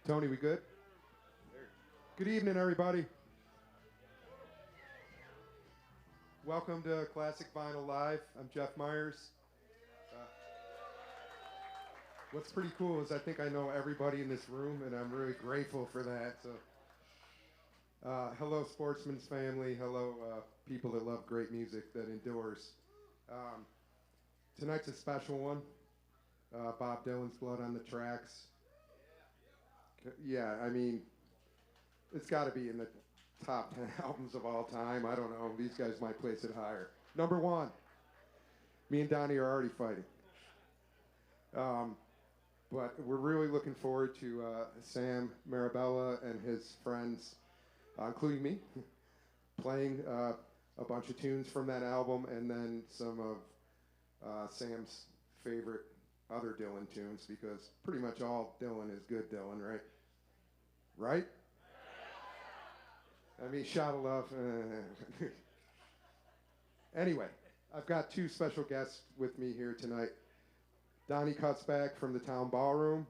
Tony, we good? Good evening, everybody. Welcome to Classic Vinyl Live. I'm Jeff Miers. Uh, what's pretty cool is I think I know everybody in this room, and I'm really grateful for that. So, hello, Sportsman's family. Hello, people that love great music that endures. Um, tonight's a special one. Bob Dylan's Blood on the Tracks. Yeah, I mean, it's got to be in the top 10 albums of all time. I don't know. These guys might place it higher. Number one. Me and Donny are already fighting. But we're really looking forward to Sam Marabella and his friends, including me, playing a bunch of tunes from that album and then some of Sam's favorite other Dylan tunes, because pretty much all Dylan is good Dylan, right? Right? I mean, shout of love. Anyway, I've got two special guests with me here tonight. Donny Kutzbach from the Town Ballroom.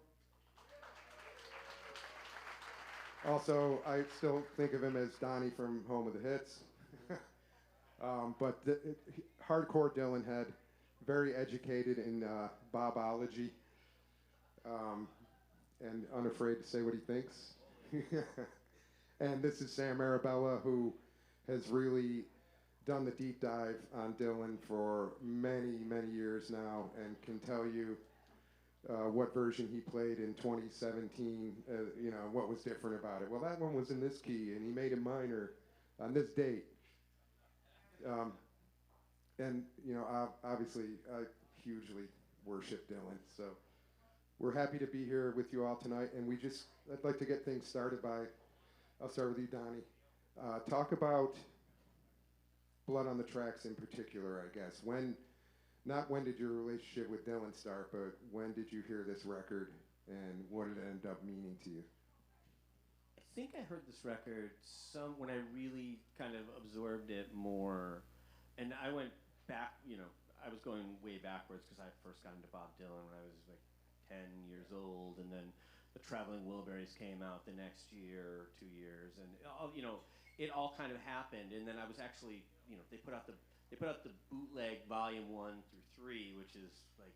Also, I still think of him as Donny from Home of the Hits. But hardcore Dylan head, very educated in Bobology, and unafraid to say what he thinks. And this is Sam Marabella, who has really done the deep dive on Dylan for many, many years now, and can tell you what version he played in 2017, what was different about it. Well, that one was in this key, and he made it minor on this date. And, obviously, I hugely worship Dylan, so we're happy to be here with you all tonight, and I'd like to get things started by, I'll start with you, Donny. Talk about Blood on the Tracks in particular, I guess. Not when did your relationship with Dylan start, but when did you hear this record, and what did it end up meaning to you? I think I heard this record when I really kind of absorbed it more, and I went back, I was going way backwards because I first got into Bob Dylan when I was like 10 years old, and then the Traveling Wilburys came out the next year or 2 years, and it all kind of happened. And then I was actually, they put out the bootleg volume 1 through 3, which is like,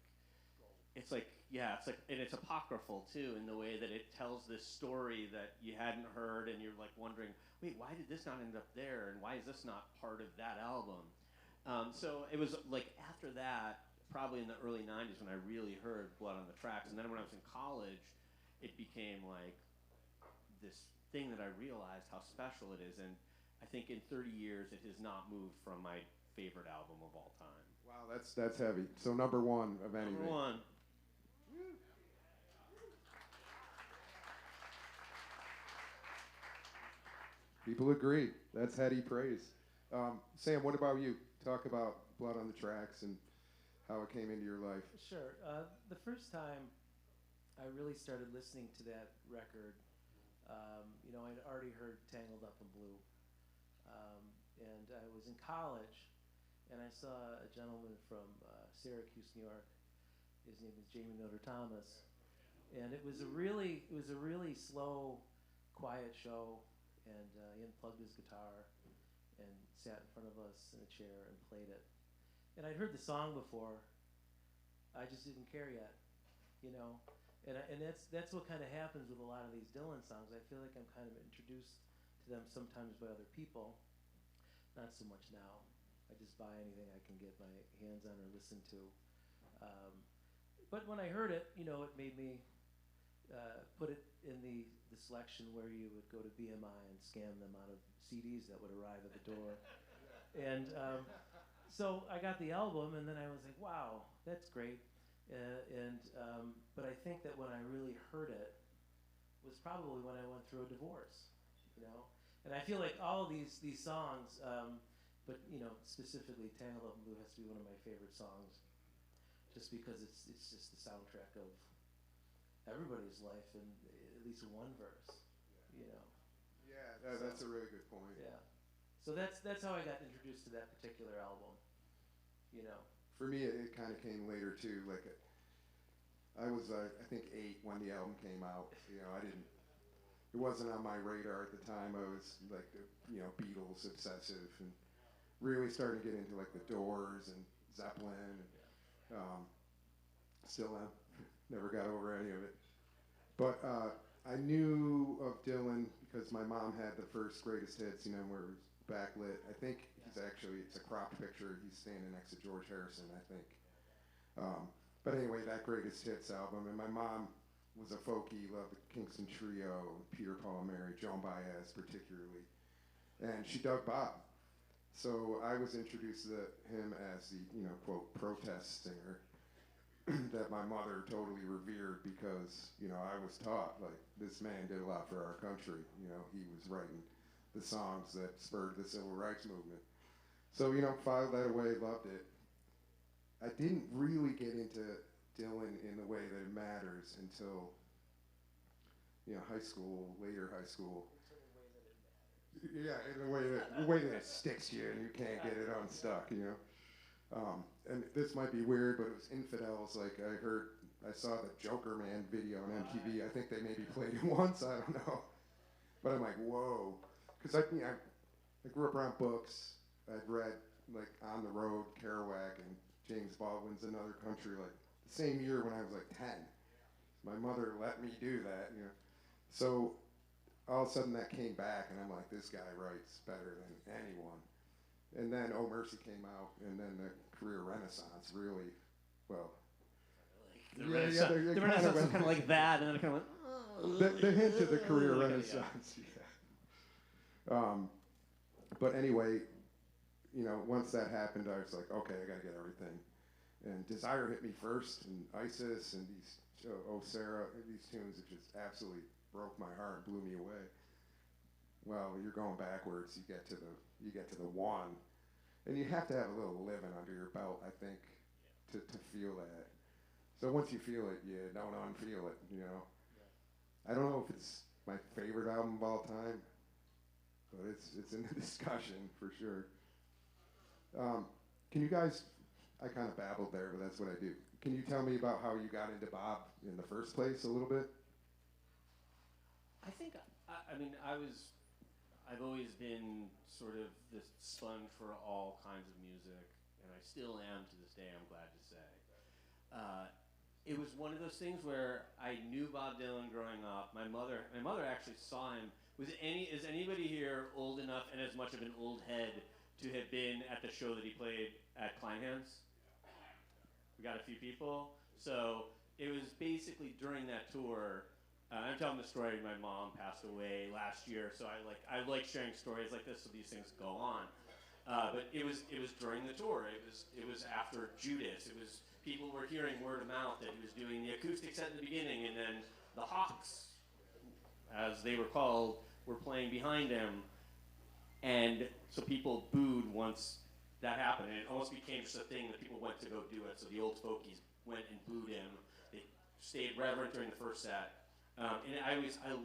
it's like, and it's apocryphal too, in the way that it tells this story that you hadn't heard, and you're like wondering, wait, why did this not end up there, and why is this not part of that album? So it was like after that, probably in the early 90s, when I really heard Blood on the Tracks. And then when I was in college, it became like this thing that I realized how special it is. And I think in 30 years, it has not moved from my favorite album of all time. Wow, that's heavy. So number one of anything. Number one. People agree. That's heady praise. Sam, what about you? Talk about Blood on the Tracks and how it came into your life. Sure. The first time I really started listening to that record, I'd already heard Tangled Up in Blue. And I was in college, and I saw a gentleman from Syracuse, New York. His name is Jamie Miller Thomas. And it was a really slow, quiet show, and he unplugged his guitar and sat in front of us in a chair and played it. And I'd heard the song before. I just didn't care yet, And that's what kind of happens with a lot of these Dylan songs. I feel like I'm kind of introduced to them sometimes by other people. Not so much now. I just buy anything I can get my hands on or listen to. But when I heard it, it made me put it in the selection where you would go to BMI and scam them out of CDs that would arrive at the door. And so I got the album, and then I was like, wow, that's great. But I think that when I really heard it was probably when I went through a divorce, And I feel like all of these songs, but specifically "Tangled Up in Blue" has to be one of my favorite songs, just because it's just the soundtrack of everybody's life in at least one verse, Yeah, that's a really good point. Yeah. So that's how I got introduced to that particular album, For me, it kind of came later too. Like, I was, I think 8 when the album came out. it wasn't on my radar at the time. I was like, Beatles obsessive, and really starting to get into like the Doors and Zeppelin. And, still am. Never got over any of it. But I knew of Dylan because my mom had the first greatest hits, where it was backlit. I think it's a cropped picture. He's standing next to George Harrison, I think. But anyway, that greatest hits album. And my mom was a folkie, loved the Kingston Trio, Peter, Paul, and Mary, Joan Baez particularly. And she dug Bob. So I was introduced to him as the, quote, protest singer that my mother totally revered because, I was taught, like, this man did a lot for our country. He was writing the songs that spurred the civil rights movement. So, filed that away, loved it. I didn't really get into Dylan in the way that it matters until, high school, later high school. Yeah, in the way that it sticks you and you can't get it unstuck, And this might be weird, but it was Infidels. Like I saw the Joker Man video on MTV. I think they maybe played it once. I don't know, but I'm like, whoa, because I grew up around books. I'd read like On the Road, Kerouac, and James Baldwin's Another Country. Like the same year when I was like 10. My mother let me do that, So all of a sudden that came back, and I'm like, this guy writes better than anyone. And then Oh Mercy came out, and then the career renaissance really, well. The renaissance was kind of like that, and then it kind of went. The hint of the career renaissance, yeah. But anyway, once that happened, I was like, okay, I got to get everything. And Desire hit me first, and Isis, and these Oh Sarah, these tunes that just absolutely broke my heart, blew me away. Well, you're going backwards. You get to the one, and you have to have a little living under your belt, I think, to feel that. So once you feel it, you don't unfeel it. I don't know if it's my favorite album of all time, but it's in the discussion for sure. Can you guys? I kind of babbled there, but that's what I do. Can you tell me about how you got into Bob in the first place a little bit? I think I've always been sort of this sponge for all kinds of music, and I still am to this day, I'm glad to say. It was one of those things where I knew Bob Dylan growing up. My mother actually saw him. Is anybody here old enough and as much of an old head to have been at the show that he played at Kleinhans? We got a few people. So it was basically during that tour. I'm telling the story. My mom passed away last year, so I like sharing stories like this so these things go on. But it was during the tour. It was after Judas. It was people were hearing word of mouth that he was doing the acoustic set in the beginning, and then the Hawks, as they were called, were playing behind him, and so people booed once that happened. And it almost became just a thing that people went to go do it. So the old folkies went and booed him. They stayed reverent during the first set. And I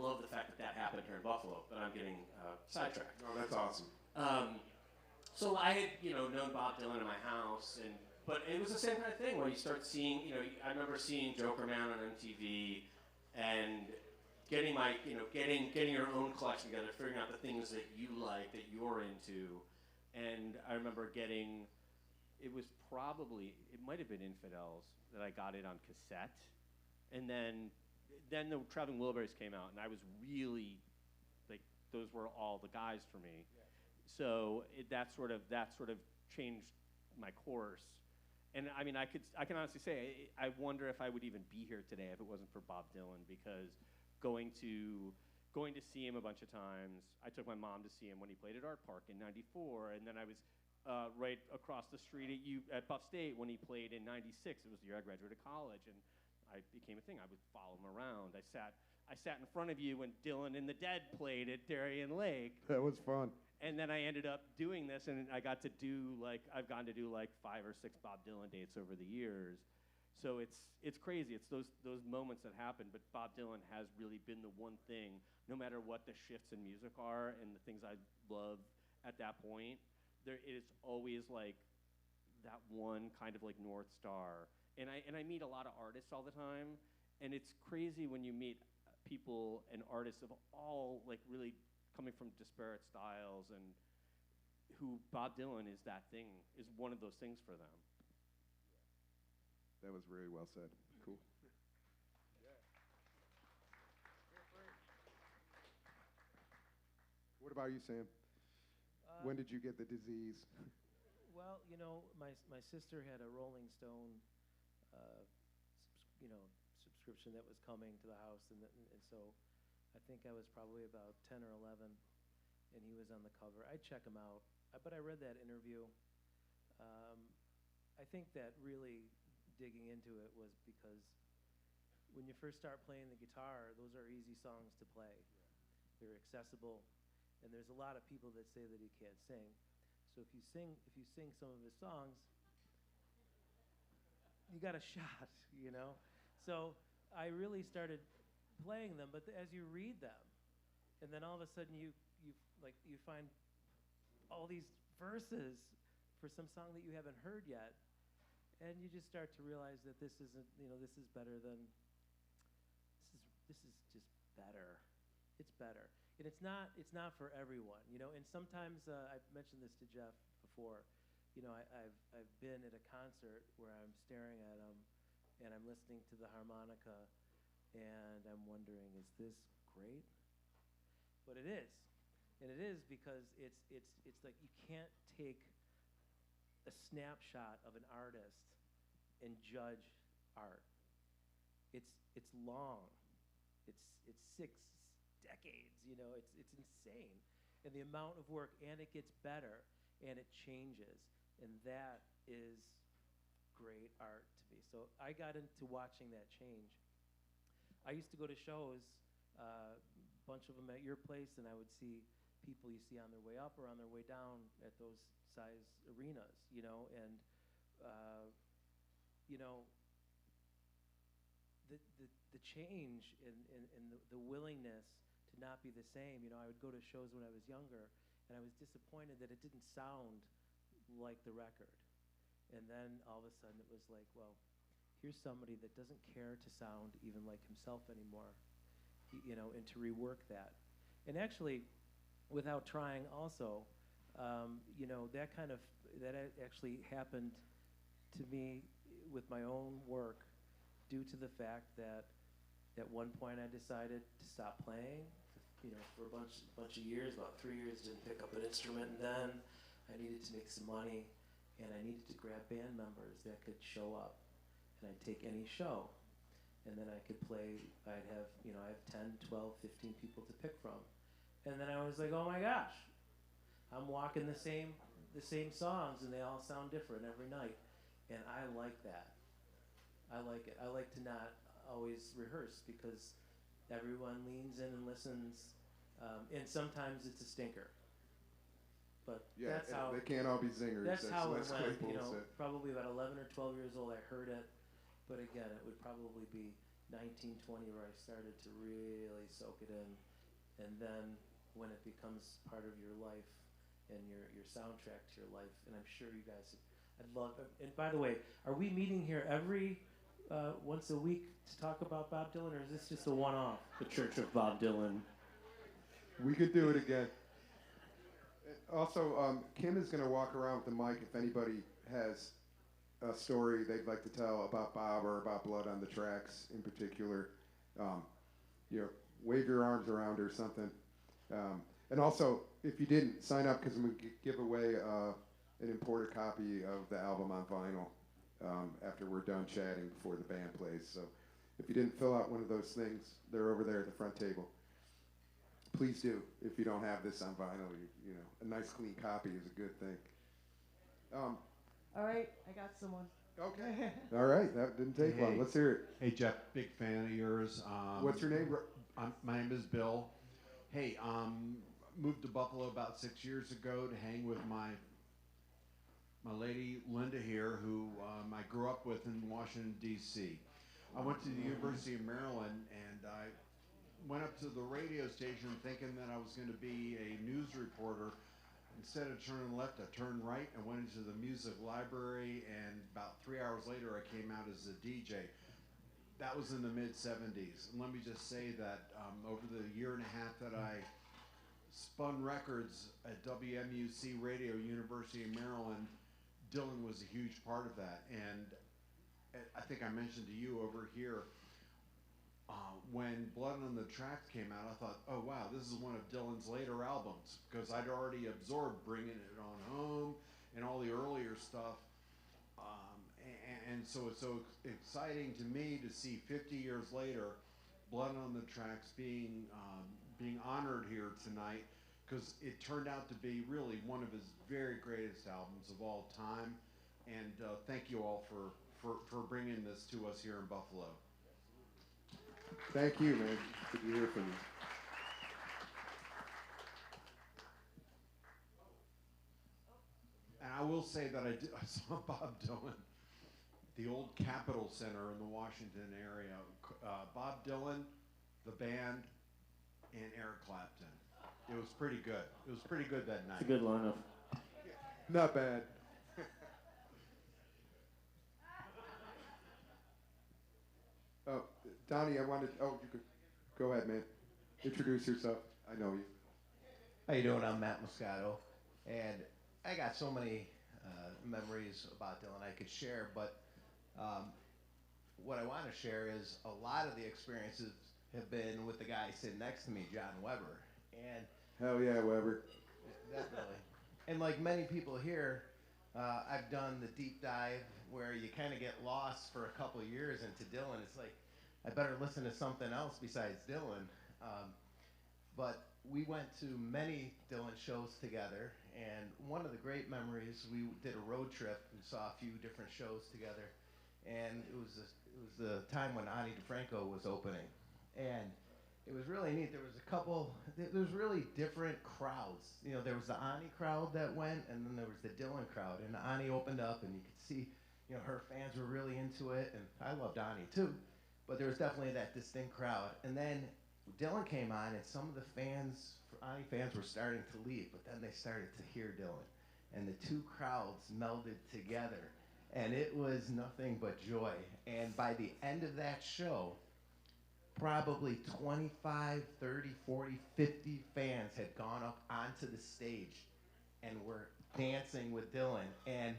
love the fact that happened here in Buffalo, but I'm getting sidetracked. Oh, that's awesome. So I had, known Bob Dylan in my house, but it was the same kind of thing where you start seeing, I remember seeing Joker Man on MTV and getting getting your own collection together, figuring out the things that you like, that you're into. And I remember it might have been Infidels that I got it on cassette. And then the Traveling Wilburys came out, and I was really, like, those were all the guys for me. Yeah. So that sort of changed my course. And I mean, I can honestly say, I wonder if I would even be here today if it wasn't for Bob Dylan, because going to see him a bunch of times. I took my mom to see him when he played at Art Park in '94, and then I was right across the street at Buff State when he played in '96. It was the year I graduated college, and I became a thing. I would follow him around. I sat in front of you when Dylan and the Dead played at Darien Lake. That was fun. And then I ended up doing this, and I've gotten to do 5 or 6 Bob Dylan dates over the years. So it's crazy. It's those moments that happen. But Bob Dylan has really been the one thing, no matter what the shifts in music are and the things I love at that point, it is always like that one kind of like North Star. And I meet a lot of artists all the time, and it's crazy when you meet people and artists of all, like, really coming from disparate styles, and who Bob Dylan is that thing, is one of those things for them. That was very well said. Cool. What about you, Sam? When did you get the disease? Well, you know, my sister had a Rolling Stone, subscription that was coming to the house, and so I think I was probably about 10 or 11, and he was on the cover. I'd check him out, but I read that interview. I think that really digging into it was because when you first start playing the guitar, those are easy songs to play. They're accessible, and there's a lot of people that say that he can't sing. So if you sing some of his songs, you got a shot, you know? So I really started playing them, but as you read them, and then all of a sudden you find all these verses for some song that you haven't heard yet, and you just start to realize that this isn't, this is better than, this is just better. It's better. And it's not for everyone, and sometimes, I've mentioned this to Jeff before, I've been at a concert where I'm staring at him and I'm listening to the harmonica and I'm wondering, is this great? But it is. And it is because it's like you can't take a snapshot of an artist and judge art. It's long. It's 6 decades, it's insane. And the amount of work, and it gets better, and it changes. And that is great art to me. So I got into watching that change. I used to go to shows, a bunch of them at your place, and I would see people you see on their way up or on their way down at those size arenas, and the change and the willingness to not be the same. I would go to shows when I was younger, and I was disappointed that it didn't sound like the record. And then all of a sudden it was like, well, here's somebody that doesn't care to sound even like himself anymore, and to rework that. And actually, without trying also, that actually happened to me with my own work due to the fact that at one point I decided to stop playing, for a bunch of years, about 3 years, didn't pick up an instrument, and then I needed to make some money, and I needed to grab band members that could show up, and I'd take any show, and then I could play. I have 10, 12, 15 people to pick from, and then I was like, oh my gosh, I'm walking the same songs, and they all sound different every night, and I like that. I like it. I like to not always rehearse because everyone leans in and listens, and sometimes it's a stinker. But Yeah, that's how they can't all be zingers. That's how it Les went. Claypool said. Probably about 11 or 12 years old, I heard it. But again, it would probably be 19, 20 where I started to really soak it in. And then when it becomes part of your life and your soundtrack to your life, and I'm sure you guys, I'd love. And by the way, are we meeting here every once a week to talk about Bob Dylan, or is this just a one-off? The Church of Bob Dylan. We could do it again. Also, Kim is going to walk around with the mic if anybody has a story they'd like to tell about Bob or about Blood on the Tracks in particular. Wave your arms around or something. And also, if you didn't sign up, because we give away an imported copy of the album on vinyl after we're done chatting before the band plays. So if you didn't fill out one of those things, they're over there at the front table. Please do. If you don't have this on vinyl, a nice clean copy is a good thing. All right, I got someone. Okay. All right, that didn't take long. Let's hear it. Hey Jeff, big fan of yours. What's your name? My name is Bill. Hey, moved to Buffalo about 6 years ago to hang with my lady Linda here, who I grew up with in Washington D.C. I went to the University of Maryland, and I went up to the radio station thinking that I was going to be a news reporter. Instead of turning left, I turned right and went into the music library, and about 3 hours later I came out as a DJ. that was in the mid-'70s. And let me just say that over the year and a half that I spun records at WMUC Radio, University of Maryland, Dylan was a huge part of that. And I think I mentioned to you over here, when Blood on the Tracks came out, I thought, oh wow, this is one of Dylan's later albums, because I'd already absorbed Bringing It On Home and all the earlier stuff. And so it's so exciting to me to see 50 years later, Blood on the Tracks being honored here tonight, because it turned out to be really one of his very greatest albums of all time. And thank you all for bringing this to us here in Buffalo. Thank you, man. Good to hear from you. And I will say that I saw Bob Dylan, the old Capitol Center in the Washington area. Bob Dylan, the band, and Eric Clapton. It was pretty good. It was pretty good that night. It's a good lineup. Not bad. Oh, Donny, you could go ahead, man. Introduce yourself. I know you. How you doing? I'm Matt Moscato, and I got so many memories about Dylan I could share, but what I want to share is a lot of the experiences have been with the guy sitting next to me, John Weber, and Hell yeah, Weber. definitely. And like many people here, I've done the deep dive where you kind of get lost for a couple of years into Dylan. It's like, I better listen to something else besides Dylan. But we went to many Dylan shows together, and one of the great memories, we did a road trip and saw a few different shows together, and it was the time when Ani DeFranco was opening, and it was really neat. There was really different crowds. You know, there was the Ani crowd that went, and then there was the Dylan crowd, and Ani opened up, and you could see, you know, her fans were really into it, and I loved Ani too, but there was definitely that distinct crowd. And then Dylan came on, and some of the fans, Ani fans, were starting to leave, but then they started to hear Dylan, and the two crowds melded together, and it was nothing but joy. And by the end of that show, probably 25, 30, 40, 50 fans had gone up onto the stage and were dancing with Dylan. And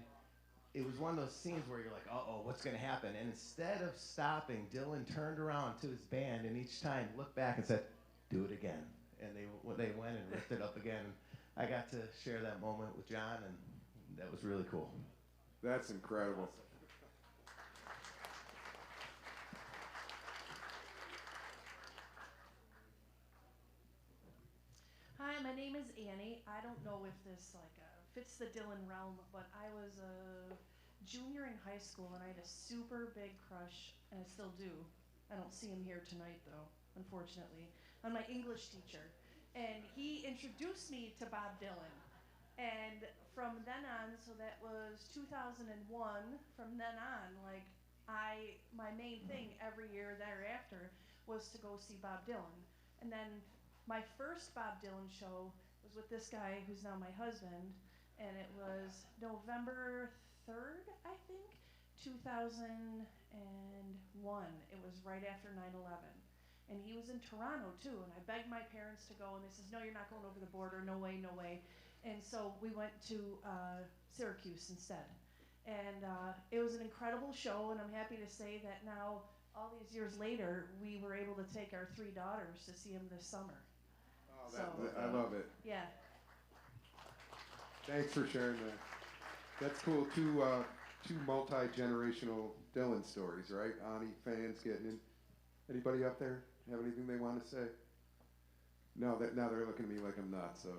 it was one of those scenes where you're like, uh-oh, what's going to happen? And instead of stopping, Dylan turned around to his band and each time looked back and said, do it again. And they went and ripped it up again. I got to share that moment with John, and that was really cool. That's incredible. Hi, my name is Annie. I don't know if this fits the Dylan realm, but I was a junior in high school and I had a super big crush, and I still do. I don't see him here tonight though, unfortunately, on my English teacher. And he introduced me to Bob Dylan. And from then on, so that was 2001, from then on, my main thing every year thereafter was to go see Bob Dylan. And then my first Bob Dylan show was with this guy who's now my husband, and it was November 3rd, I think, 2001. It was right after 9/11. And he was in Toronto too, and I begged my parents to go, and they says, no, you're not going over the border, no way, no way. And so we went to Syracuse instead. And it was an incredible show, and I'm happy to say that now, all these years later, we were able to take our 3 daughters to see him this summer. I love it. Yeah. Thanks for sharing that. That's cool. Two multi-generational Dylan stories, right? Ani fans getting in. Anybody up there have anything they want to say? No, now they're looking at me like I'm nuts. So,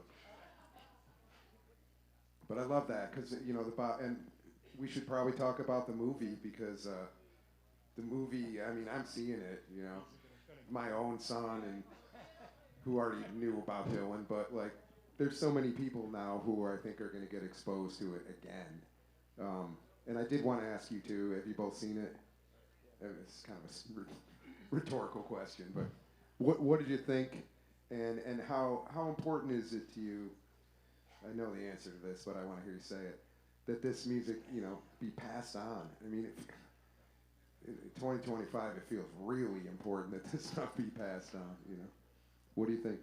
but I love that because and we should probably talk about the movie because the movie. I mean, I'm seeing it. You know, my own son and who already knew about Dylan, but there's so many people now who I think are going to get exposed to it again. And I did want to ask you too, have you both seen it? It's kind of a rhetorical question, but what did you think, and how important is it to you? I know the answer to this, but I want to hear you say it. That this music, be passed on. I mean, in 2025, it feels really important that this stuff be passed on. What do you think?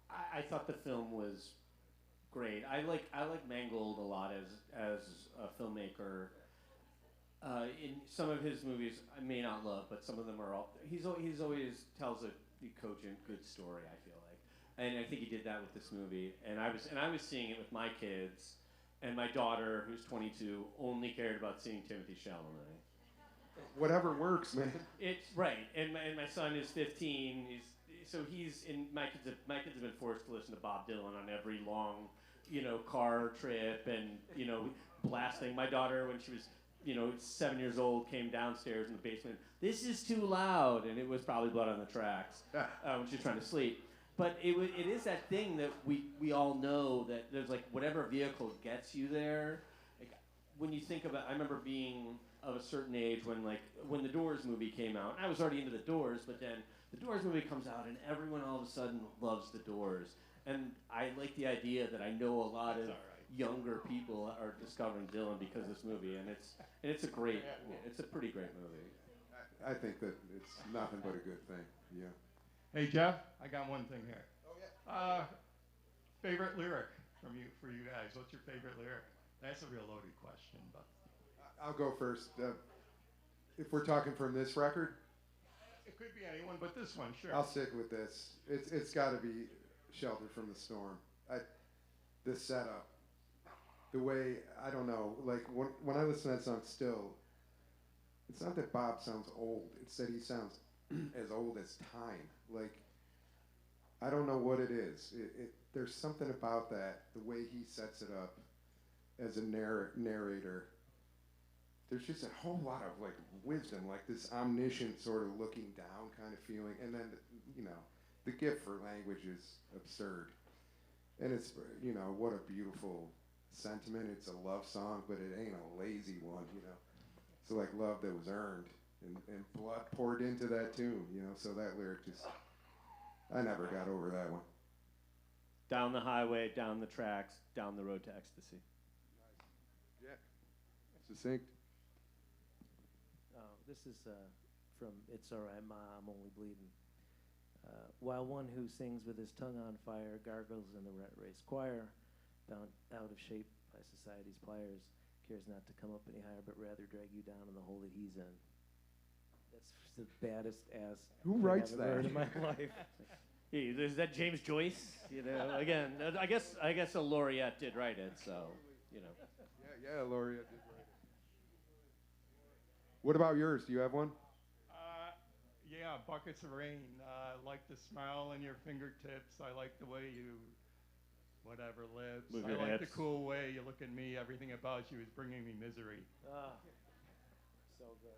I thought the film was great. I like Mangold a lot as a filmmaker. In some of his movies, I may not love, but some of them are all. He's always tells a cogent, good story. I feel like, and I think he did that with this movie. And I was seeing it with my kids, and my daughter, who's 22, only cared about seeing Timothy Chalamet. Whatever works, man. It's right, and my son is 15. My kids have been forced to listen to Bob Dylan on every long, car trip, and blasting. My daughter, when she was 7 years old, came downstairs in the basement. This is too loud, and it was probably Blood on the Tracks when she was trying to sleep. But it is that thing that we all know that there's like whatever vehicle gets you there. Like when you think about, I remember being of a certain age when the Doors movie came out. I was already into the Doors, but then the Doors movie comes out, and everyone all of a sudden loves the Doors. And I like the idea that I know a lot of younger people are discovering Dylan because of this movie, and it's a pretty great movie. I think that it's nothing but a good thing. Yeah. Hey Jeff, I got one thing here. Oh yeah. Favorite lyric for you guys? What's your favorite lyric? That's a real loaded question, but I'll go first. If we're talking from this record, it could be anyone, but this one, sure. I'll stick with this. It's got to be "Shelter from the Storm." The setup, the way, I don't know, like when I listen to that song still, it's not that Bob sounds old, it's that he sounds as old as time. Like, I don't know what it is. There's something about that, the way he sets it up as a narrator. There's just a whole lot of like wisdom, like this omniscient sort of looking down kind of feeling. And then, the gift for language is absurd. And it's, what a beautiful sentiment. It's a love song, but it ain't a lazy one, It's like love that was earned and blood poured into that tune, So that lyric just, I never got over that one. Down the highway, down the tracks, down the road to ecstasy. Yeah. Succinct. This is from It's Alright Ma, I'm Only Bleeding. While one who sings with his tongue on fire gargles in the rat race choir, bound out of shape by society's pliers, cares not to come up any higher, but rather drag you down in the hole that he's in. That's the baddest ass Who thing writes I've that? ever heard in my life. Hey, is that James Joyce? Again, I guess a laureate did write it, so Yeah, Laureate did write it. What about yours? Do you have one? Yeah, Buckets of Rain. I like the smile in your fingertips. I like the way you, whatever, lives. Move I your like the hips. cool way you look at me. Everything about you is bringing me misery. So good.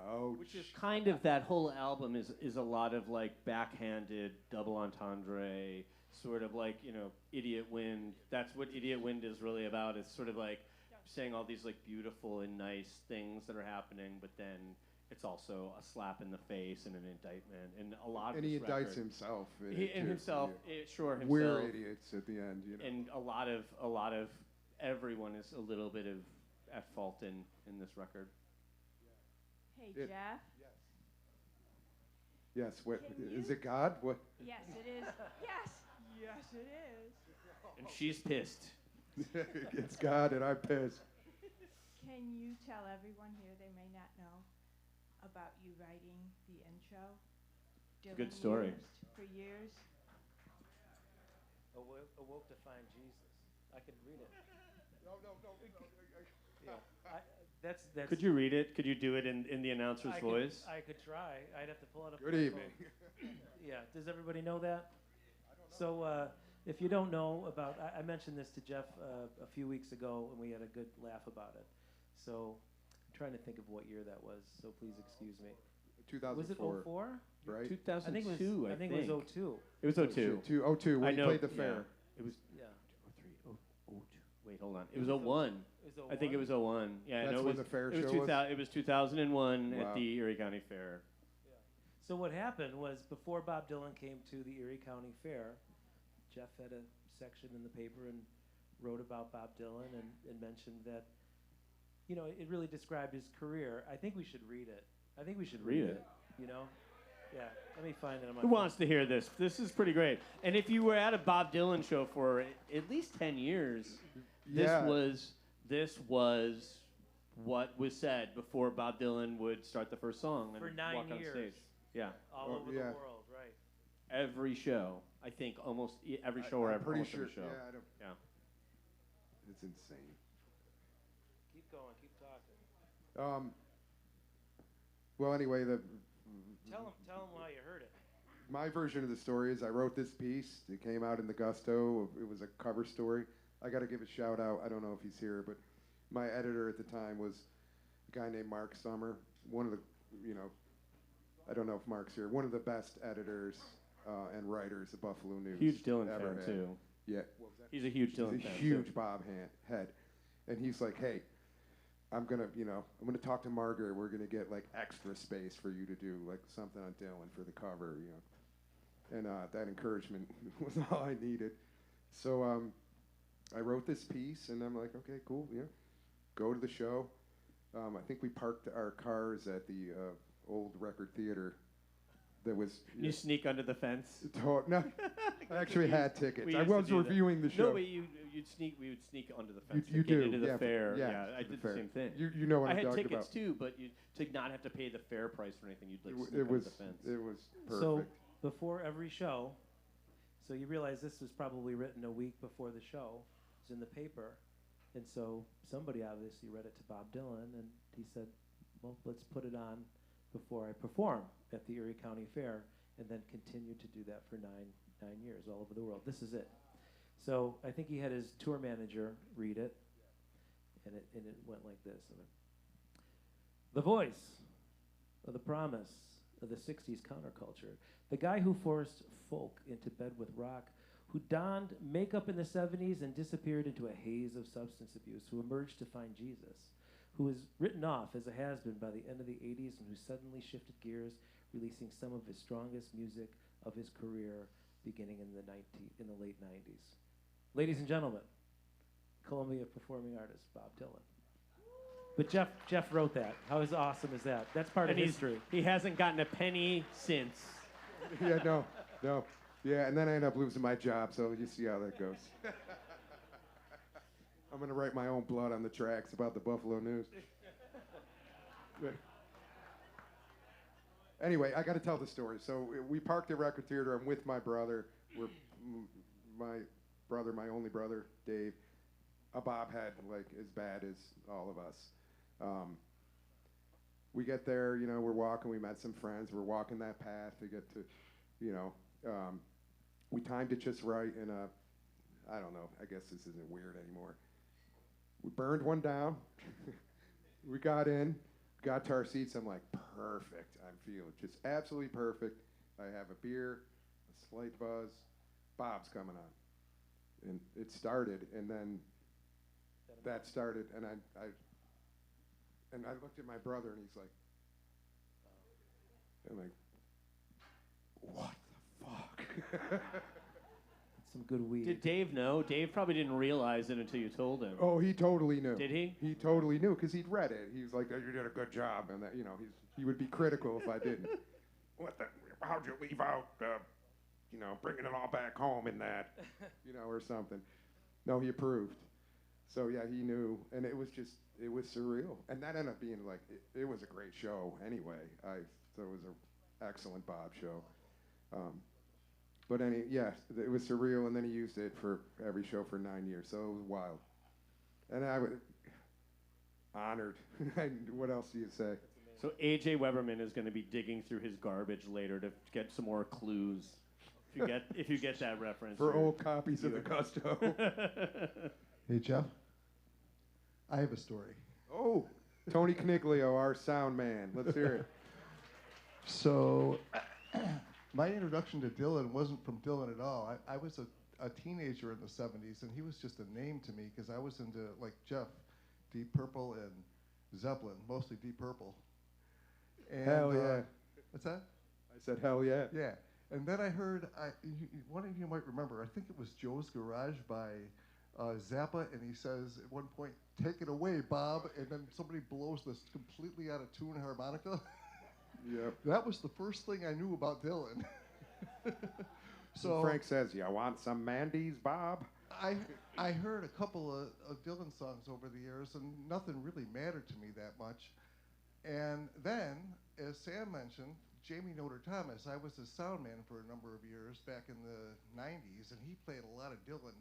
Oh, which is kind of that whole album is a lot of like backhanded double entendre, sort of like Idiot Wind. That's what Idiot Wind is really about. It's sort of like saying all these like beautiful and nice things that are happening, but then it's also a slap in the face and an indictment, and a lot of. and he this indicts record- himself. in He it, and too, himself, yeah. sure himself. We're idiots at the end, And a lot of everyone is a little bit of at fault in this record. Hey, It- Jeff. Yes. What Can is you- it? God? What? Yes, it is. Yes. Yes, it is. And she's pissed. It's God, and I'm pissed. Can you tell everyone here they may not know about you writing the intro? a good Dylan story. used for years. Awoke to find Jesus. I could read it. No. Yeah. That's. Could you read it? Could you do it in the announcer's voice? I could try. I'd have to pull it up. Good on my evening. phone. Yeah. Does everybody know that? So if you don't know about, I mentioned this to Jeff a few weeks ago, and we had a good laugh about it. So I'm trying to think of what year that was. So please excuse me. 2004. Was it 04? Right? 2002, I think it was 02. It was 02. 02 when I he know, played the yeah. fair. It was Yeah. 03. Wait, hold on. It was 01. It was I think it was 01. Yeah, That's no, it when was, the fair it was show was? 2000, It was 2001 Wow. at the Erie County Fair. So what happened was before Bob Dylan came to the Erie County Fair, Jeff had a section in the paper and wrote about Bob Dylan and mentioned that, it really described his career. I think we should read it I think we should Read read it. it. You know? Yeah. Let me find it on my Who phone. wants to hear this? This is pretty great. And if you were at a Bob Dylan show for at least 10 years, Yeah. this was what was said before Bob Dylan would start the first song and For 9 walk on years. stage. Yeah. All Oh, over yeah. the world, right? Every show. I think almost every show or I'm pretty almost sure. every show. Yeah, I don't. Yeah. It's insane. Keep going. Keep talking. Well, anyway, Tell them why you heard it. my version of the story is I wrote this piece. It came out in the Gusto. It was a cover story. I got to give a shout out. I don't know if he's here, but my editor at the time was a guy named Mark Summer. One of the, I don't know if Mark's here. One of the best editors and writers of Buffalo News. Huge Dylan ever fan, had. too. Yeah. What was that? He's a huge Dylan He's a fan. huge too. Bob head, and he's like, "Hey, I'm gonna talk to Margaret. We're gonna get like extra space for you to do like something on Dylan for the cover, And that encouragement was all I needed. So I wrote this piece, and I'm like, okay, cool, go to the show. I think we parked our cars at the old record theater. That was You sneak under the fence. no, I actually had tickets. We I used to was do that. reviewing the show. No, but we would sneak under the fence You to get do, into the yeah, fair. yeah, I the did fair. the same thing. You know what I I'm had talking tickets about. too, but to not have to pay the fair price for anything, you'd like sneak It under was the fence. it was perfect. So before every show, so you realize this was probably written a week before the show. It's in the paper, and so somebody obviously read it to Bob Dylan, and he said, "Well, let's put it on before I perform at the Erie County Fair," and then continued to do that for nine years all over the world. This is it. So I think he had his tour manager read it, and it went like this. The voice of the promise of the 60s counterculture. The guy who forced folk into bed with rock, who donned makeup in the 70s and disappeared into a haze of substance abuse, who emerged to find Jesus, who was written off as a has-been by the end of the 80s and who suddenly shifted gears, releasing some of his strongest music of his career beginning in the late 90s. Ladies and gentlemen, Columbia performing artist Bob Dylan. But Jeff wrote that. How awesome is that? That's part And of history. he hasn't gotten a penny since. Yeah, no. Yeah, and then I end up losing my job, so you see how that goes. I'm going to write my own blood on the tracks about the Buffalo News. Anyway, I got to tell the story. So we parked at Record Theater. I'm with my brother. My only brother, Dave, a bobhead, like as bad as all of us. We get there, we're walking. We met some friends. We're walking that path to get to, we timed it just right. And I don't know. I guess this isn't weird anymore. We burned one down. We got in, got to our seats. I'm like, perfect. I'm feeling just absolutely perfect. I have a beer, a slight buzz. Bob's coming on. And it started, and then that started, and I looked at my brother, and he's like, I'm like, what the fuck? Some good weed. Did Dave know? Dave probably didn't realize it until you told him. Oh, he totally knew. Did he? He totally knew because he'd read it. He was like, oh, "You did a good job," and that he would be critical if I didn't. How'd you leave out, bringing it all back home in that, or something? No, he approved. So yeah, he knew, and it was surreal, and that ended up being like it was a great show anyway. So it was an excellent Bob show. But it was surreal, and then he used it for every show for 9 years, so it was wild. And I was honored. What else do you say? So A.J. Weberman is going to be digging through his garbage later to get some more clues. If you get that reference. For old copies of the Gusto. Hey, Jeff. I have a story. Oh, Tony Caniglio, our sound man. Let's hear it. So, my introduction to Dylan wasn't from Dylan at all. I was a teenager in the 70s, and he was just a name to me because I was into, like Jeff, Deep Purple and Zeppelin, mostly Deep Purple. And, Hell yeah. What's that? I said, hell yeah. Yeah. And then I heard, one of you might remember, I think it was Joe's Garage by Zappa, and he says at one point, "Take it away, Bob," and then somebody blows this completely out of tune harmonica. Yep. That was the first thing I knew about Dylan. So Frank says, "You want some Mandy's, Bob?" I heard a couple of Dylan songs over the years, and nothing really mattered to me that much. And then, as Sam mentioned, Jamie Noter Thomas, I was his sound man for a number of years back in the 90s, and he played a lot of Dylan,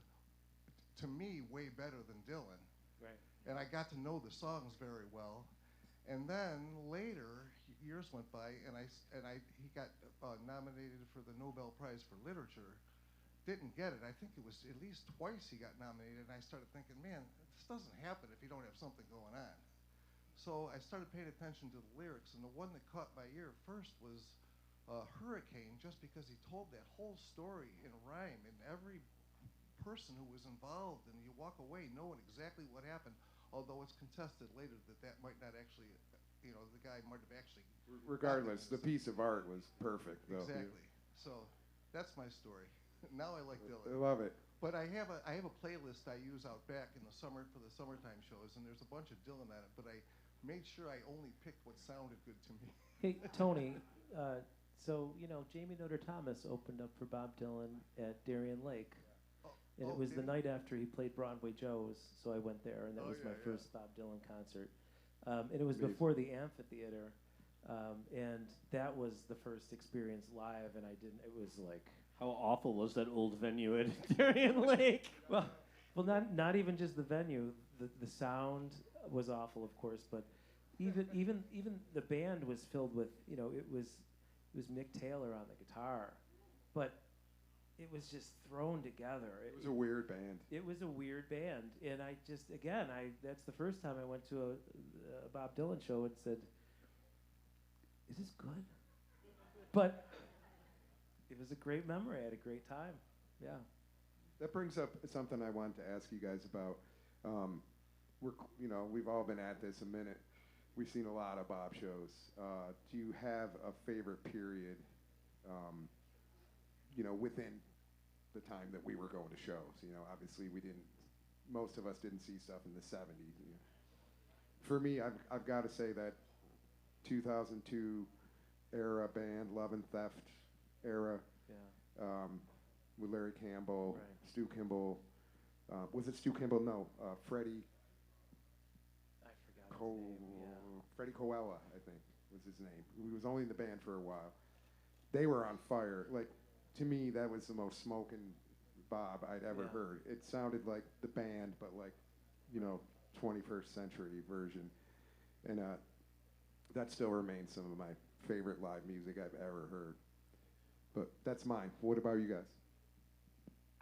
to me, way better than Dylan. Right. And I got to know the songs very well. And then later, years went by, and he got nominated for the Nobel Prize for Literature. Didn't get it. I think it was at least twice he got nominated, and I started thinking, man, this doesn't happen if you don't have something going on. So I started paying attention to the lyrics, and the one that caught my ear first was Hurricane, just because he told that whole story in rhyme, and every person who was involved, and you walk away knowing exactly what happened, although it's contested later that might not actually, the guy might have actually. Regardless, the piece of art was perfect, though. Exactly. So that's my story. Now I like Dylan. I love it. But I have a playlist I use out back in the summer for the summertime shows, and there's a bunch of Dylan on it, but I made sure I only picked what sounded good to me. Hey, Tony, so, Jamie Noter Thomas opened up for Bob Dylan at Darien Lake. And it was the night after he played Broadway Joe's, so I went there, and that was my first Bob Dylan concert. And it was before the amphitheater, and that was the first experience live, and it was like... How awful was that old venue at Darien Lake? Well, not even just the venue. The sound was awful, of course, but even the band was filled with, it was Mick Taylor on the guitar, but it was just thrown together. It was a weird band. It was a weird band, and that's the first time I went to a Bob Dylan show and said, "Is this good?" But it was a great memory. I had a great time. Yeah. That brings up something I wanted to ask you guys about. We've all been at this a minute. We've seen a lot of Bob shows. Do you have a favorite period, within the time that we were going to shows? Obviously most of us didn't see stuff in the 70s. For me, I've got to say that 2002 era band, Love and Theft era, with Larry Campbell, Right. Stu Kimball. Was it Stu Kimball? No, Freddie. I forgot his name. Freddie Coella, I think, was his name. He was only in the band for a while. They were on fire. Like, to me, that was the most smoking Bob I'd ever heard. It sounded like the band, but like, 21st century version. And that still remains some of my favorite live music I've ever heard. But that's mine. What about you guys?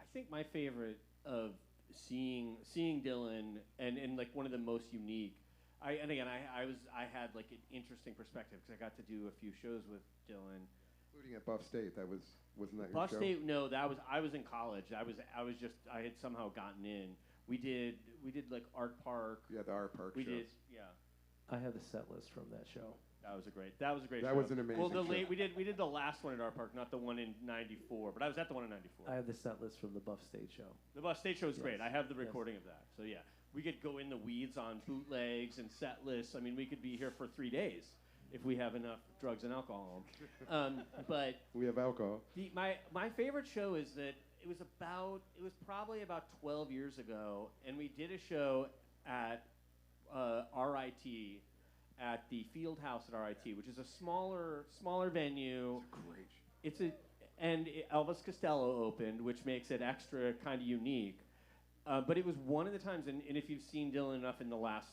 I think my favorite of seeing Dylan and like one of the most unique. I had like an interesting perspective because I got to do a few shows with Dylan. Including at Buff State, wasn't that Buff your show? State, no, I was in college. I had somehow gotten in. We did like Art Park. Yeah, the Art Park We shows. did, yeah. I have the set list from that show. That was a great show. That was an amazing Well, show. we did the last one at Art Park, not the one in '94, but I was at the one in '94. I have the set list from the Buff State show. The Buff State show is great. Yes. I have the Yes. recording of that. So yeah, we could go in the weeds on bootlegs and set lists. I mean, we could be here for 3 days if we have enough drugs and alcohol. But We have alcohol. my favorite show is that it was probably about 12 years ago, and we did a show at RIT, at the Field House at RIT, which is a smaller venue. It's great. And Elvis Costello opened, which makes it extra kind of unique. But it was one of the times, and if you've seen Dylan enough in the last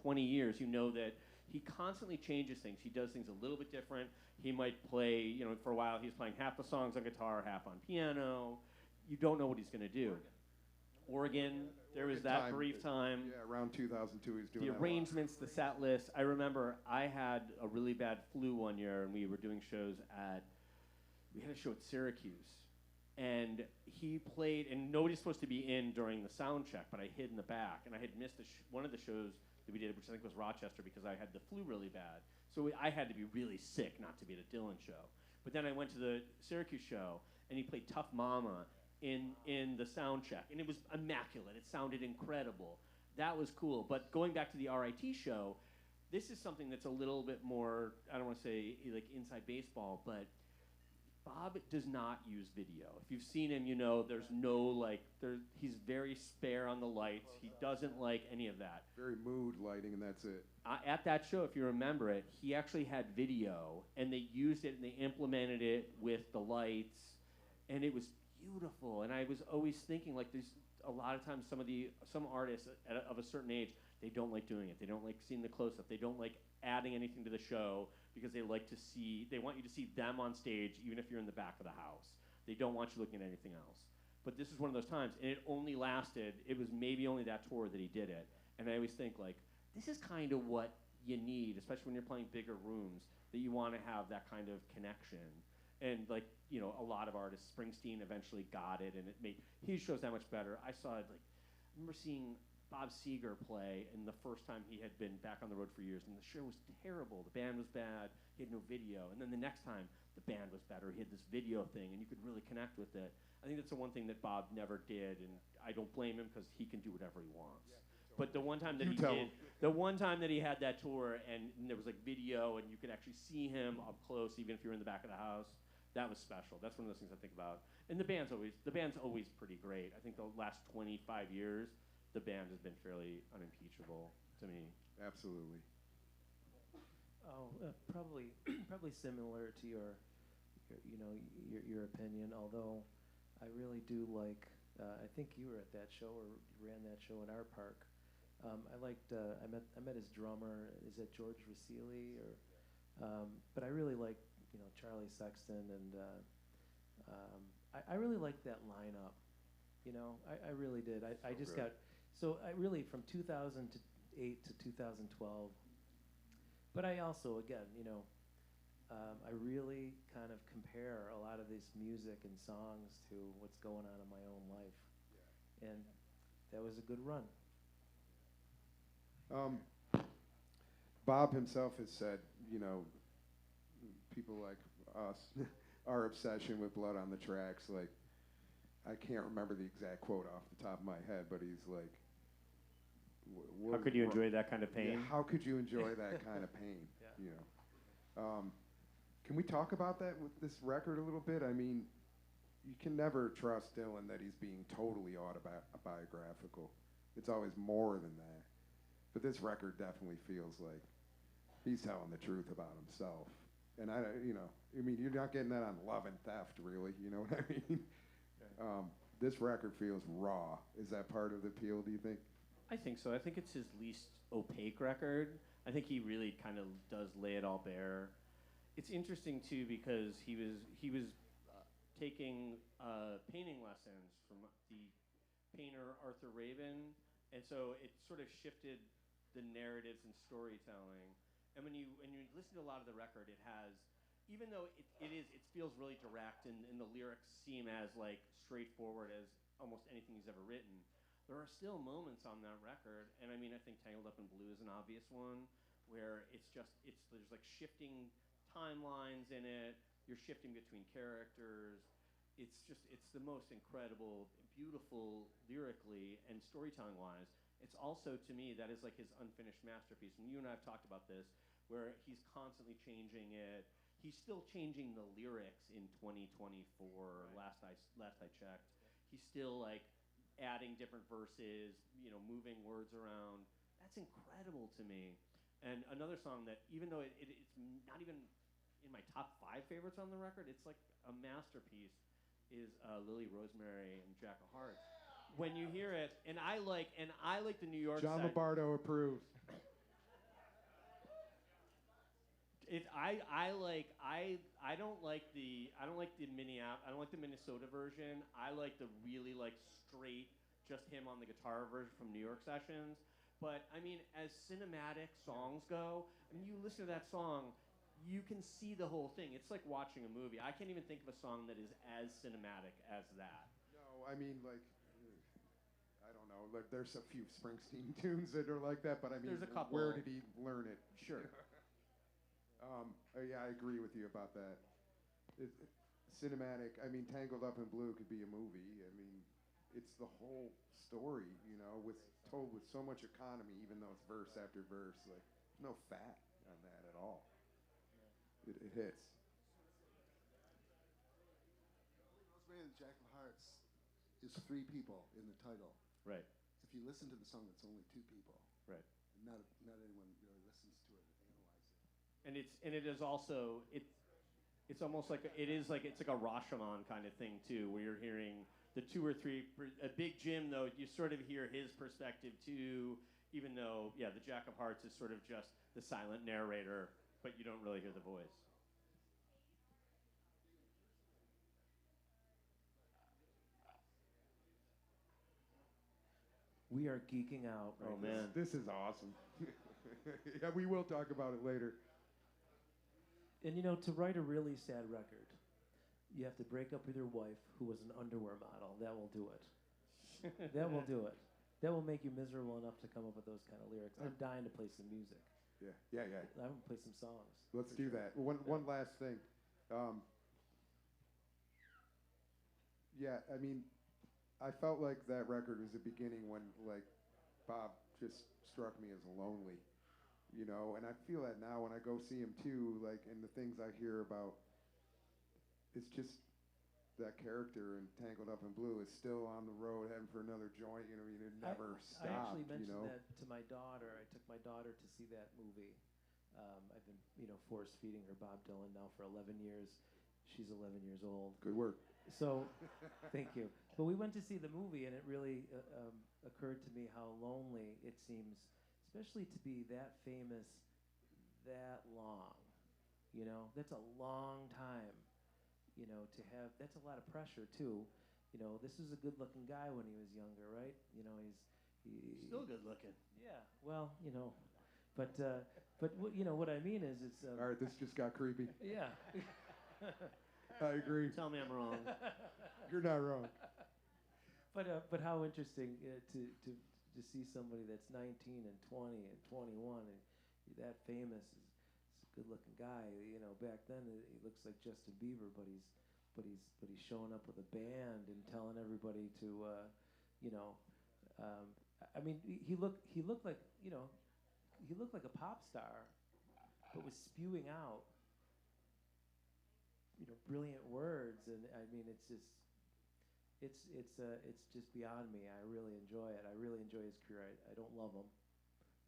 20 years, you know that he constantly changes things. He does things a little bit different. He might play, for a while, he's playing half the songs on guitar, half on piano. You don't know what he's going to do. Oregon, there was that brief time. Yeah, around 2002, he was doing The that arrangements, the set list. I remember I had a really bad flu one year, and we were doing shows we had a show at Syracuse. And he played, and nobody's supposed to be in during the sound check, but I hid in the back. And I had missed one of the shows that we did, which I think was Rochester, because I had the flu really bad. So I had to be really sick not to be at a Dylan show. But then I went to the Syracuse show, and he played Tough Mama in the sound check. And it was immaculate. It sounded incredible. That was cool. But going back to the RIT show, this is something that's a little bit more, I don't want to say like inside baseball, but Bob does not use video. If you've seen him, you know there's no like, he's very spare on the lights. He doesn't like any of that. Very mood lighting, and that's it. At that show, if you remember it, he actually had video, and they used it and they implemented it with the lights, and it was beautiful. And I was always thinking, like, there's a lot of times some artists of a certain age, they don't like doing it. They don't like seeing the close-up. They don't like adding anything to the show because they want you to see them on stage even if you're in the back of the house. They don't want you looking at anything else. But this is one of those times, and it only lasted, it was maybe only that tour that he did it. And I always think, like, this is kind of what you need, especially when you're playing bigger rooms, that you want to have that kind of connection. And, like, you know, a lot of artists, Springsteen eventually got it, and it made his shows that much better. I remember seeing Bob Seger play, and the first time he had been back on the road for years, and the show was terrible. The band was bad. He had no video. And then the next time, the band was better. He had this video thing, and you could really connect with it. I think that's the one thing that Bob never did, and I don't blame him because he can do whatever he wants. But the one time that the one time that he had that tour, and there was like video, and you could actually see him up close, even if you're in the back of the house, that was special. That's one of those things I think about. And the band's always pretty great. I think the last 25 years, the band has been fairly unimpeachable to me. Absolutely. Oh, probably similar to your opinion. Although I really do like. I think you were at that show or ran that show in our park. I liked. I met his drummer. Is it George Rasili or? But I really liked Charlie Sexton, and I really liked that lineup. I really did. I just got. So I really from 2008 to 2012. But I also, again, I really kind of compare a lot of this music and songs to what's going on in my own life. Yeah. And that was a good run. Bob himself has said, people like us, our obsession with Blood on the Tracks, like, I can't remember the exact quote off the top of my head, but he's like, how could you enjoy that kind of pain? Yeah, how could you enjoy that kind of pain? Yeah. Can we talk about that with this record a little bit? I mean, you can never trust Dylan that he's being totally autobiographical. It's always more than that. But this record definitely feels like he's telling the truth about himself. And you're not getting that on Love and Theft, really. You know what I mean? Okay. This record feels raw. Is that part of the appeal, do you think? I think so. I think it's his least opaque record. I think he really kind of does lay it all bare. It's interesting too because he was taking painting lessons from the painter Arthur Raven, and so it sort of shifted the narratives and storytelling. And when you listen to a lot of the record, it has, even though it feels really direct, and the lyrics seem as like straightforward as almost anything he's ever written. There are still moments on that record, and I mean, I think Tangled Up in Blue is an obvious one, where there's like shifting timelines in it, you're shifting between characters, it's the most incredible, beautiful lyrically and storytelling-wise. It's also, to me, that is like his unfinished masterpiece, and you and I have talked about this, where he's constantly changing it. He's still changing the lyrics in 2024, right. last I checked. He's still like, adding different verses, moving words around. That's incredible to me. And another song that, even though it's not even in my top 5 favorites on the record, it's like a masterpiece, is Lily Rosemary and Jack of Hearts. When you hear it, and I like the New York John side. Lombardo approves. I don't like the Minnesota version. I like the really like straight, just him on the guitar version from New York sessions. But I mean, as cinematic songs go, I mean, you listen to that song, you can see the whole thing. It's like watching a movie. I can't even think of a song that is as cinematic as that. No, I mean, like, I don't know. Like, there's a few Springsteen tunes that are like that, but I mean, there's a couple. Where did he learn it? Sure. Yeah, I agree with you about that. Cinematic. I mean, Tangled Up in Blue could be a movie. I mean, it's the whole story, told with so much economy, even though it's verse after verse. Like, no fat on that at all. It hits. Rosemary and the Jack of Hearts is 3 people in the title. Right. If you listen to the song, it's only 2 people. Right. And not anyone really listens to it and analyzes it. And it is also it's almost like it's like a Rashomon kind of thing too, where you're hearing the 2 or 3. A Big Jim though, you sort of hear his perspective too, even though the Jack of Hearts is sort of just the silent narrator, but you don't really hear the voice. We are geeking out. Oh man, this is awesome. Yeah, we will talk about it later. And to write a really sad record, you have to break up with your wife, who was an underwear model. That will do it. That will do it. That will make you miserable enough to come up with those kind of lyrics. I'm dying to play some music. Yeah. I'm gonna play some songs. Let's do that. One last thing. I mean, I felt like that record was the beginning when like Bob just struck me as lonely, and I feel that now when I go see him too, like, and the things I hear about, it's just that character in Tangled Up in Blue is still on the road heading for another joint, it never stopped. I actually mentioned that to my daughter. I took my daughter to see that movie. I've been, force feeding her Bob Dylan now for 11 years. She's 11 years old. Good work. So, thank you. But we went to see the movie, and it really occurred to me how lonely it seems, especially to be that famous that long. That's a long time. To have, that's a lot of pressure too. This is a good-looking guy when he was younger, right? He's still good looking. Yeah. Well, but what I mean is, it's. All right, this just got creepy. Yeah. I agree. Tell me I'm wrong. You're not wrong. But how interesting to see somebody that's 19 and 20 and 21 and that famous is a good-looking guy. Back then he looks like Justin Bieber, but he's showing up with a band and telling everybody to, I mean, he looked like he looked like a pop star, but was spewing out brilliant words, and I mean, it's just beyond me. I really enjoy it. I really enjoy his career. I don't love him.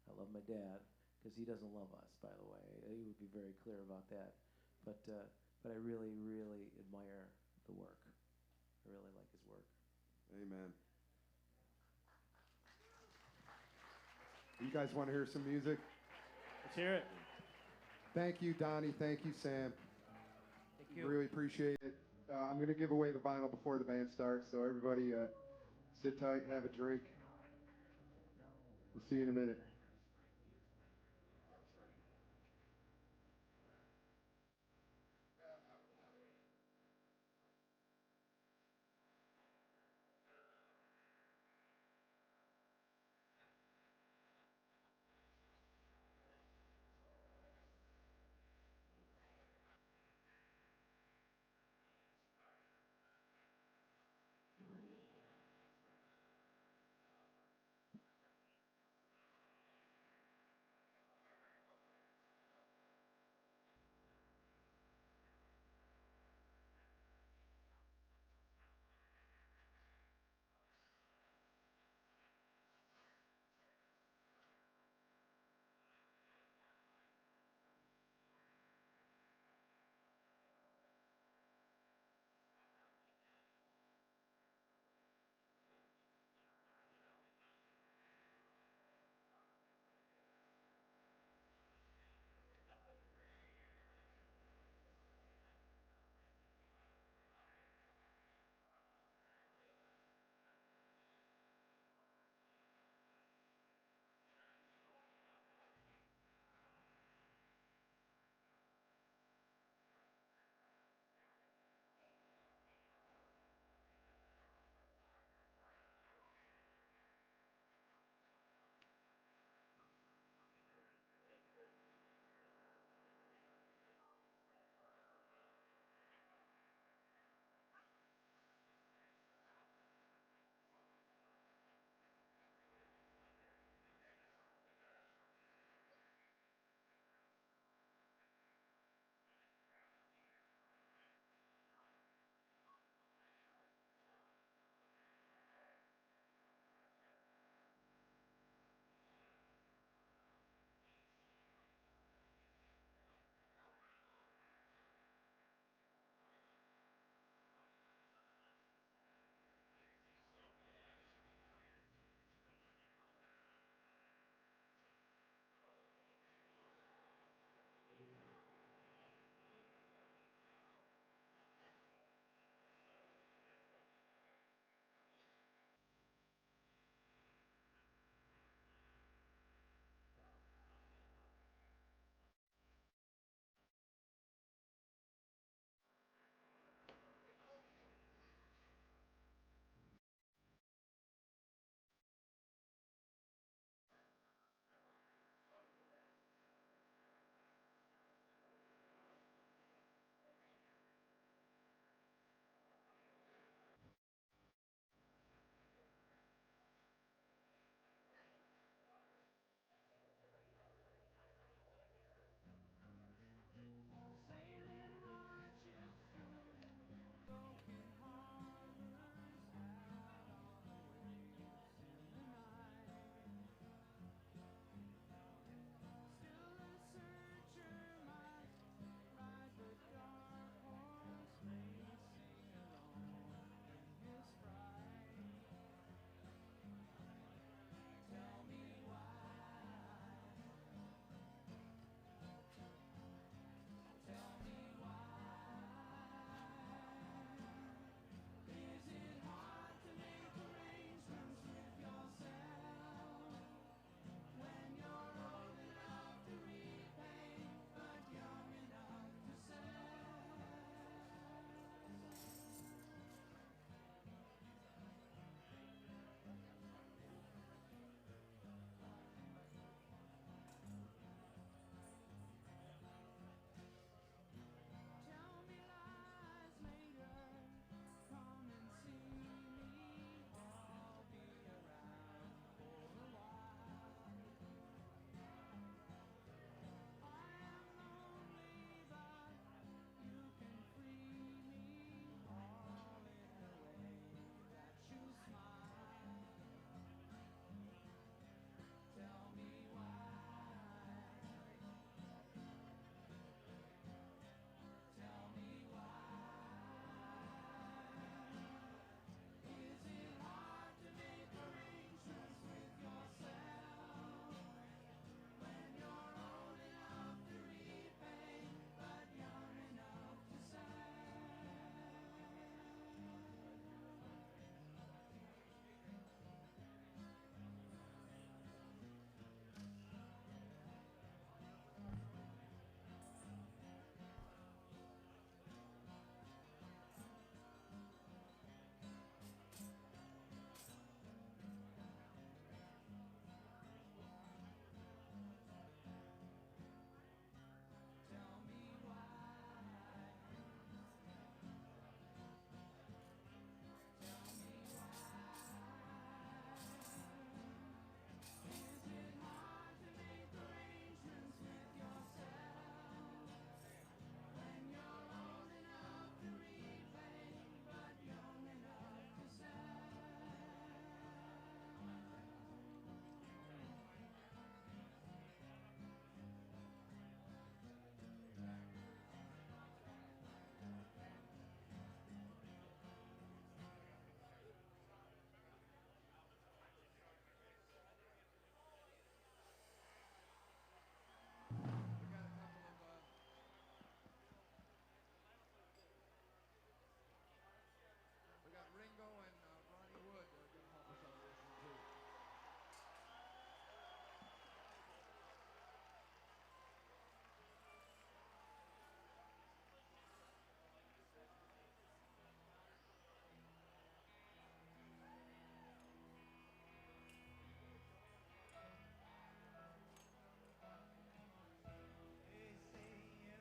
I love my dad because he doesn't love us. By the way, he would be very clear about that. But I really, really admire the work. I really like his work. Amen. You guys want to hear some music? Let's hear it. Thank you, Donny. Thank you, Sam. Thank you. Really appreciate it. I'm going to give away the vinyl before the band starts, so everybody sit tight, have a drink. We'll see you in a minute.